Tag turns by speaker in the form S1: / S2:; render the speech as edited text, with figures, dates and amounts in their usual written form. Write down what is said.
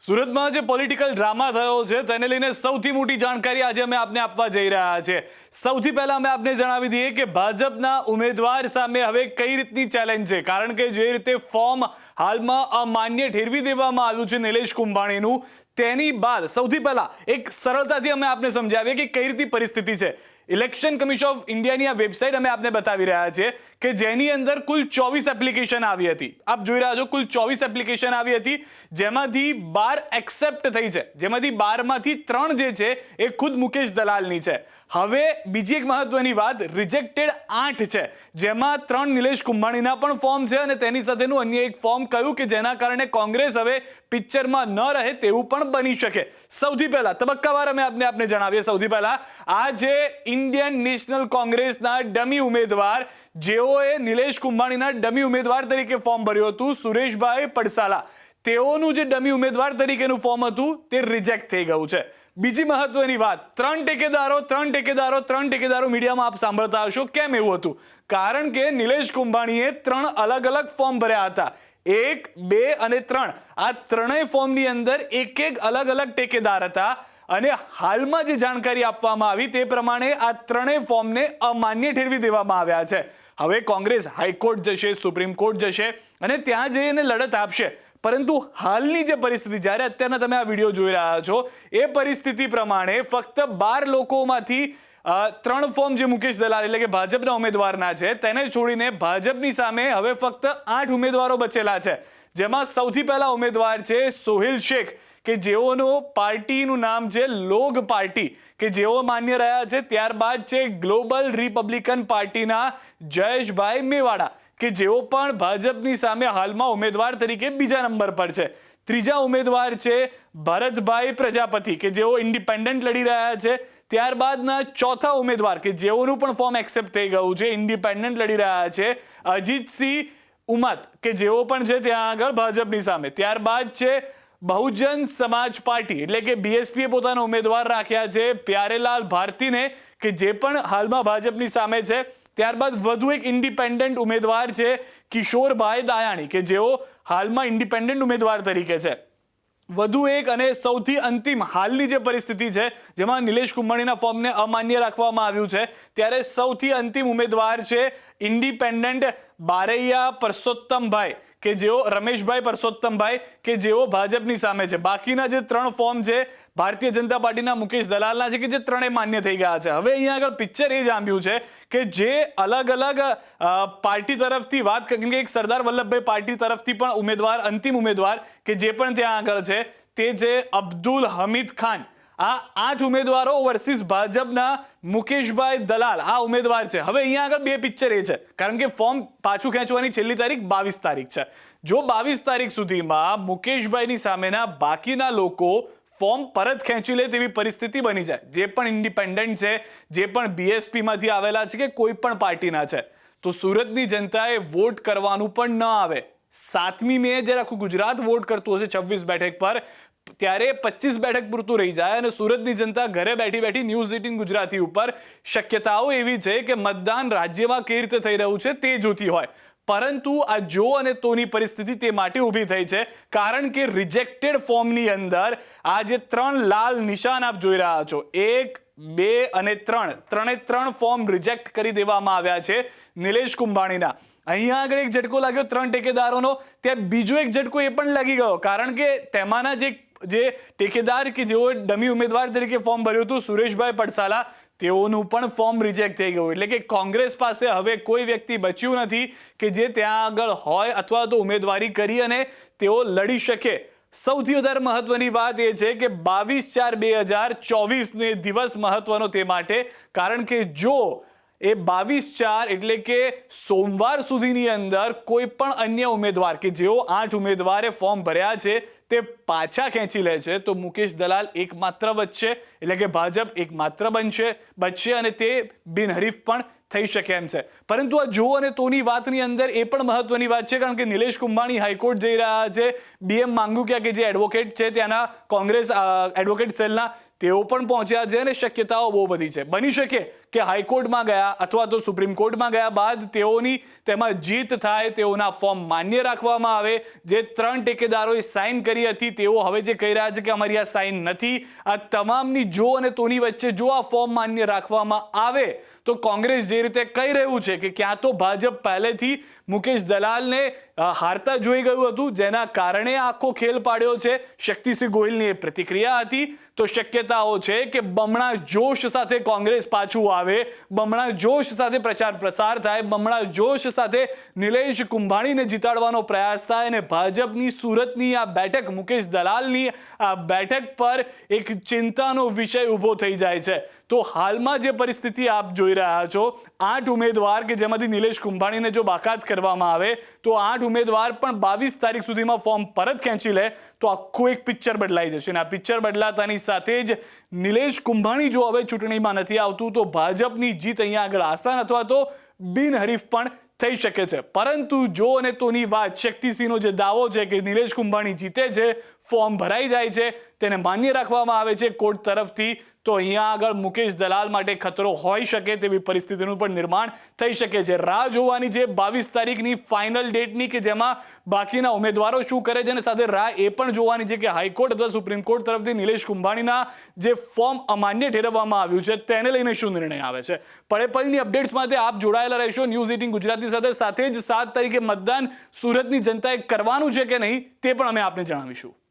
S1: સુરતમાં જે political drama થયો છે તેને લઈને સૌથી મોટી જાણકારી આજે અમે આપને આપવા જઈ રહ્યા છે। સૌથી પહેલા અમે આપને જણાવી દઈએ કે ભાજપના ઉમેદવાર સામે હવે કઈ રીતની ચેલેન્જ છે, કારણ કે જે રીતે ફોર્મ હાલમાં અમાન્ય ઠેરવી દેવામાં આવ્યું છે નિલેશ કુંભાણીનું, તેની બાદ સૌથી પહેલા એક સરળતાથી અમે આપને સમજાવીએ કે કઈ રીતની પરિસ્થિતિ છે। ઇલેક્શન કમિશન ઓફ ઇન્ડિયાની આ વેબસાઇટ અમે આપને બતાવી રહ્યા છે કે જેની અંદર કુલ 24 એપ્લિકેશન આવી હતી। આપ જોઈ રહ્યા છો કુલ 24 એપ્લિકેશન આવી હતી, જેમાંથી 12 એક્સેપ્ટ થઈ છે, જેમાંથી 12 માંથી 3 જે છે એ ખુદ મુકેશ દલાલની છે। હવે બીજી એક મહત્વની વાત, રિજેક્ટેડ 8 છે, જેમાં 3 નિલેશ કુંભાણીના પણ ફોર્મ છે અને તેની સાથેનું અન્ય એક ફોર્મ કયું કે જેના કારણે કોંગ્રેસ હવે પિક્ચરમાં ન રહે તેવું પણ બની શકે। સૌથી પહેલા તબક્કાવાર અમે આપને જણાવીએ। સૌથી પહેલા આ જે ઇન્ડિયન નેશનલ કોંગ્રેસના ડમી ઉમેદવાર, જેઓએ નિલેશ કુંભાણીના ડમી ઉમેદવાર તરીકે ફોર્મ ભર્યું હતું, સુરેશભાઈ પડસાલા, તેઓનું જે ડમી ઉમેદવાર તરીકેનું ફોર્મ હતું તે રિજેક્ટ થઈ ગયું છે। બીજી મહત્વની વાત, 3 ટેકેદારો મીડિયામાં આપ સાંભળતા હશો। કેમ એવું હતું? કારણ કે નિલેશ કુંભાણીએ 3 અલગ અલગ ફોર્મ ભર્યા હતા, 1, 2 અને 3। આ ત્રણેય ફોર્મની અંદર એક અલગ અલગ ટેકેદાર હતા અને હાલમાં જે જાણકારી આપવામાં આવી તે પ્રમાણે આ ત્રણેય ફોર્મને અમાન્ય ઠેરવી દેવામાં આવ્યા છે। હવે કોંગ્રેસ હાઈકોર્ટ જશે, સુપ્રીમ કોર્ટ જશે અને ત્યાં જઈને લડત આપશે, પરંતુ હાલની જે પરિસ્થિતિ, જ્યારે અત્યારના તમે આ વિડીયો જોઈ રહ્યા છો, એ પરિસ્થિતિ પ્રમાણે ફક્ત 12 લોકોમાંથી 3 ફોર્મ જે મુકેશ દલાલ એટલે કે ભાજપના ઉમેદવારના છે તેને છોડીને ભાજપની સામે હવે ફક્ત 8 ઉમેદવારો બચેલા છે, જેમાં સૌથી પહેલા ઉમેદવાર છે સોહિલ શેખ, કે જેઓનું પાર્ટીનું નામ છે લોગ પાર્ટી, કે જેઓ માન્ય રહ્યા છે। ત્યારબાદ છે ગ્લોબલ રિપબ્લિકન પાર્ટીના જયેશભાઈ મેવાડા, કે જેઓ પણ ભાજપની સામે હાલમાં ઉમેદવાર તરીકે બીજા નંબર પર છે। ત્રીજા ઉમેદવાર છે ભરતભાઈ પ્રજાપતિ, કે જેઓ ઇન્ડિપેન્ડન્ટ લડી રહ્યા છે। ત્યારબાદના ચોથા ઉમેદવાર કે જેઓનું પણ ફોર્મ એક્સેપ્ટ થઈ ગયું છે, ઇન્ડિપેન્ડન્ટ લડી રહ્યા છે, અજીતસિંહ ઉમત, કે જેઓ પણ છે ત્યાં આગળ ભાજપની સામે। ત્યારબાદ છે બહુજન સમાજ પાર્ટી એટલે કે બીએસપીએ પોતાના ઉમેદવાર રાખ્યા છે પ્યારેલાલ ભારતીને, કે જે પણ હાલમાં ભાજપની સામે છે। ત્યારબાદ વધુ એક ઇન્ડિપેન્ડન્ટ ઉમેદવાર છે કિશોરભાઈ દાયાણી, કે જેઓ હાલમાં ઇન્ડિપેન્ડન્ટ ઉમેદવાર તરીકે છે। વધુ એક અને સૌથી અંતિમ હાલની જે પરિસ્થિતિ છે, જેમાં નિલેશ કુંભાણીના ફોર્મને અમાન્ય રાખવામાં આવ્યું છે, ત્યારે સૌથી અંતિમ ઉમેદવાર છે ઇન્ડિપેન્ડન્ટ બારૈયા પરસોત્તમભાઈ, કે જેઓ રમેશભાઈ પરસોત્તમભાઈ, કે જેઓ ભાજપની સામે છે। બાકીના જે 3 ફોર્મ છે ભારતીય જનતા પાર્ટીના મુકેશ દલાલના છે, કે જે 3 માન્ય થઈ ગયા છે। હવે અહીંયા આગળ પિક્ચર એ જામ્યું છે કે જે અલગ અલગ પાર્ટી તરફથી વાત, કેમ કે એક સરદાર વલ્લભભાઈ પાર્ટી તરફથી પણ ઉમેદવાર, અંતિમ ઉમેદવાર કે જે પણ ત્યાં આગળ છે તે છે અબ્દુલ હમીદ ખાન। આ 8 ઉમેદવારો વર્સિસ ભાજપના મુકેશભાઈ દલાલ આ ઉમેદવાર છે। હવે અહીંયા આગળ બે પિક્ચર એ છે, કારણ કે ફોર્મ પાછું ખેંચવાની છેલ્લી તારીખ 22 તારીખ છે। જો 22 તારીખ સુધીમાં મુકેશભાઈની સામેના બાકીના લોકો ફોર્મ પરત ખેંચી લે તેવી પરિસ્થિતિ બની જાય, જે પણ ઇન્ડિપેન્ડન્ટ છે, જે પણ બીએસપીમાંથી આવેલા છે કે કોઈ પણ પાર્ટીના છે, તો સુરતની જનતાએ વોટ કરવાનું પણ ન આવે। 7મી મે જ્યારે આખું ગુજરાત વોટ કરતું હશે 26 બેઠક પર, ત્યારે 25 બેઠક પૂરતું રહી જાય અને સુરતની જનતા ઘરે બેઠી બેઠી ન્યૂઝ 18 ગુજરાતી ઉપર શક્યતાઓ એવી છે કે મતદાન રાજ્યમાં કેવી રીતે થઈ રહ્યું છે તે જોતી હોય, પરંતુ આ જો અને તોની પરિસ્થિતિ તે માટે ઊભી થઈ છે, કારણ કે રિજેક્ટેડ ફોર્મની અંદર આ જે 3 લાલ નિશાન આપ જોઈ રહ્યા છો, 1, 2 અને 3 ફોર્મ રિજેક્ટ કરી દેવામાં આવ્યા છે નિલેશ કુંભાણીના। અહીંયા આગળ એક ઝટકો લાગ્યો 3 ટેકેદારોનો, ત્યાં બીજો એક ઝટકો એ પણ લાગી ગયો, કારણ કે તેમાંના જે ટેકેદાર કે જેઓ ડમી ઉમેદવાર તરીકે ફોર્મ ભર્યું હતું, સુરેશભાઈ પડસાલા, તેઓનું પણ ફોર્મ રિજેક્ટ થઈ ગયું। એટલે કે કોંગ્રેસ પાસે હવે કોઈ વ્યક્તિ બચ્યું નથી કે જે ત્યાં આગળ હોય અથવા તો ઉમેદવારી કરી અને તેઓ લડી શકે। સૌથી વધારે મહત્વની વાત એ છે કે 22/4/2024 દિવસ મહત્વનો તે માટે, કારણ કે જો એ 22/4 એટલે કે સોમવાર સુધીની અંદર કોઈ પણ અન્ય ઉમેદવાર કે જેઓ 8 ઉમેદવારે ફોર્મ ભર્યા છે તે પાછા ખેંચી લે છે, તો મુકેશ દલાલ એકમાત્ર બચશે, એટલે કે ભાજપ એકમાત્ર બચશે અને તે બિનહરીફ પણ થઈ શકે એમ છે। પરંતુ આ જો અને તોની વાતની અંદર એ પણ મહત્વની વાત છે, કારણ કે નિલેશ કુંભાણી હાઈકોર્ટ જઈ રહ્યા છે। BM માંગુકિયા, કે જે એડવોકેટ છે ત્યાંના કોંગ્રેસ એડવોકેટ સેલના, તેઓ પણ પહોંચ્યા છે અને શક્યતાઓ બહુ બધી છે. બની શકે કે હાઈકોર્ટમાં ગયા અથવા તો સુપ્રીમ કોર્ટમાં ગયા બાદ તેઓની તેમાં જીત થાય, તેઓના ફોર્મ માન્ય રાખવામાં આવે. જે 3 ટેકેદારોએ સાઇન કરી હતી તેઓ હવે જે કહી રહ્યા છે કે અમારી આ સાઇન નથી. આ તમામની જો અને તોની વચ્ચે જો આ ફોર્મ માન્ય રાખવામાં આવે તો કોંગ્રેસ જે રીતે કહી રહ્યું છે કે ક્યાં તો ભાજપ પહેલેથી મુકેશ દલાલને હારતા જોઈ ગયું હતું, જેના કારણે આખો ખેલ પાડ્યો છે. શક્તિસિંહ ગોહિલની એ પ્રતિક્રિયા હતી. તો શક્યતાઓ છે કે બમણા જોશ સાથે કોંગ્રેસ પાછું આવે, બમણા જોશ સાથે પ્રચાર પ્રસાર થાય, બમણા જોશ સાથે નિલેશ કુંભાણીને જીતાડવાનો પ્રયાસ થાય અને ભાજપની સુરતની આ બેઠક, મુકેશ દલાલની આ બેઠક પર એક ચિંતાનો વિષય ઊભો થઈ જાય છે. તો હાલમાં જે પરિસ્થિતિ આપ જોઈ રહ્યા છો, 8 ઉમેદવાર કે જેમાંથી નિલેશ કુંભાણીને જો બાકાત કરવામાં આવે તો 8 ઉમેદવાર પણ 22 તારીખ સુધીમાં ફોર્મ પરત ખેંચી લે તો આખું એક પિક્ચર બદલાઈ જશે. અને આ પિક્ચર બદલાતાની સાથે જ નિલેશ કુંભાણી જો હવે ચૂંટણીમાં નથી આવતું તો ભાજપની જીત અહીંયા આગળ આસાન અથવા તો બિનહરીફ પણ થઈ શકે છે. પરંતુ જો અને તોની વાત, શક્તિસિંહનો જે દાવો છે કે નિલેશ કુંભાણી જીતે છે, ફોર્મ ભરાઈ જાય છે, તેને માન્ય રાખવામાં આવે છે કોર્ટ તરફથી, તો અહીંયા આગળ મુકેશ દલાલ માટે ખતરો હોઈ શકે તેવી પરિસ્થિતિનું પણ નિર્માણ થઈ શકે છે. રાહ જોવાની છે 22 તારીખની ફાઇનલ ડેટની કે જેમાં બાકીના ઉમેદવારો શું કરે છે અને સાથે રાહ એ પણ જોવાની છે કે હાઈકોર્ટ અથવા સુપ્રીમ કોર્ટ તરફથી નિલેશ કુંભાણીના જે ફોર્મ અમાન્ય ઠેરવવામાં આવ્યું છે તેને લઈને શું નિર્ણય આવે છે. પળેપળની અપડેટ્સ માટે આપ જોડાયેલા રહેશો ન્યૂઝ 18 ગુજરાતી સાથે જ 7 તારીખે મતદાન સુરતની જનતાએ કરવાનું છે કે નહીં તે પણ અમે આપને જણાવીશું.